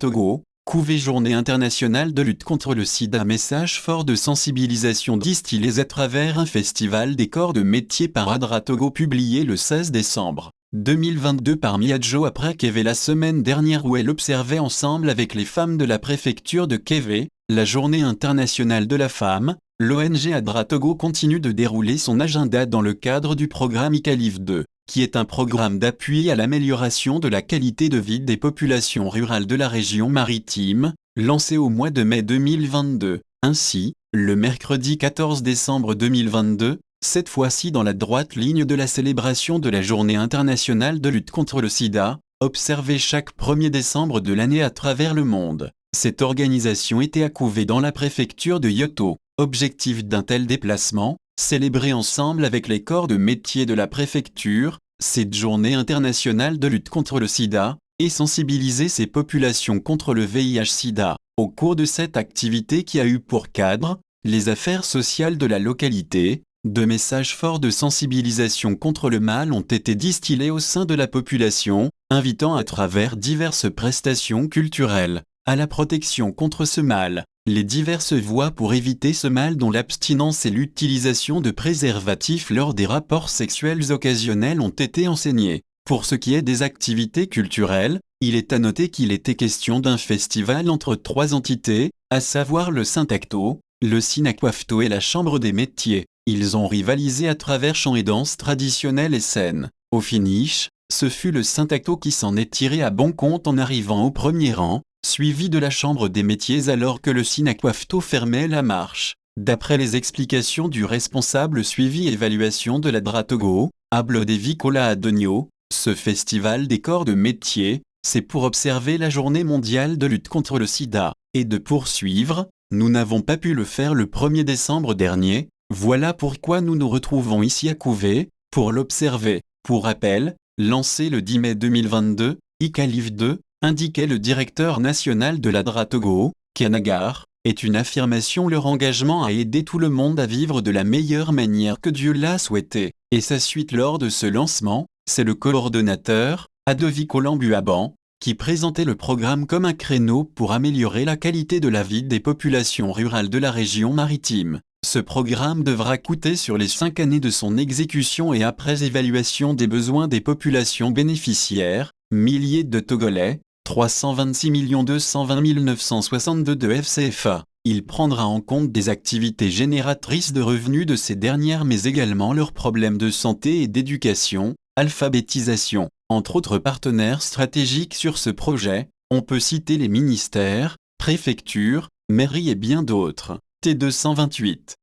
Togo, Couvé Journée internationale de lutte contre le sida. Message fort de sensibilisation distillés à travers un festival des corps de métier par ADRA Togo publié le 16 décembre 2022 par Miadjo après Kévé la semaine dernière où elle observait ensemble avec les femmes de la préfecture de Kévé, la Journée internationale de la femme. L'ONG ADRA Togo continue de dérouler son agenda dans le cadre du programme ICALIF 2, qui est un programme d'appui à l'amélioration de la qualité de vie des populations rurales de la région maritime, lancé au mois de mai 2022. Ainsi, le mercredi 14 décembre 2022, cette fois-ci dans la droite ligne de la célébration de la Journée internationale de lutte contre le sida, observée chaque 1er décembre de l'année à travers le monde. Cette organisation était à Couvé dans la préfecture de Yoto. Objectif d'un tel déplacement, célébrer ensemble avec les corps de métier de la préfecture, cette journée internationale de lutte contre le sida, et sensibiliser ces populations contre le VIH-Sida. Au cours de cette activité qui a eu pour cadre, les affaires sociales de la localité, de messages forts de sensibilisation contre le mal ont été distillés au sein de la population, invitant à travers diverses prestations culturelles, à la protection contre ce mal. Les diverses voies pour éviter ce mal dont l'abstinence et l'utilisation de préservatifs lors des rapports sexuels occasionnels ont été enseignées. Pour ce qui est des activités culturelles, il est à noter qu'il était question d'un festival entre 3 entités, à savoir le Syntacto, le Sinakwafto et la Chambre des métiers. Ils ont rivalisé à travers chants et danses traditionnelles et scènes. Au finish, ce fut le Syntacto qui s'en est tiré à bon compte en arrivant au premier rang, suivi de la Chambre des métiers alors que le Sinakwafto fermait la marche. D'après les explications du responsable suivi-évaluation de l'ADRA Togo, Ablodevi-Kola Adonio, ce festival des corps de métier, c'est pour observer la journée mondiale de lutte contre le sida, et de poursuivre, nous n'avons pas pu le faire le 1er décembre dernier, voilà pourquoi nous nous retrouvons ici à Couvé, pour l'observer. Pour rappel, lancé le 10 mai 2022, ICALIF 2, indiquait le directeur national de l'ADRA Togo, Kanagar, est une affirmation leur engagement à aider tout le monde à vivre de la meilleure manière que Dieu l'a souhaité. Et sa suite lors de ce lancement, c'est le coordonnateur, Adoviko Lambuaban, qui présentait le programme comme un créneau pour améliorer la qualité de la vie des populations rurales de la région maritime. Ce programme devra coûter sur les 5 années de son exécution et après évaluation des besoins des populations bénéficiaires, milliers de Togolais, 326 220 962 de FCFA. Il prendra en compte des activités génératrices de revenus de ces dernières mais également leurs problèmes de santé et d'éducation, alphabétisation. Entre autres partenaires stratégiques sur ce projet, on peut citer les ministères, préfectures, mairies et bien d'autres. T228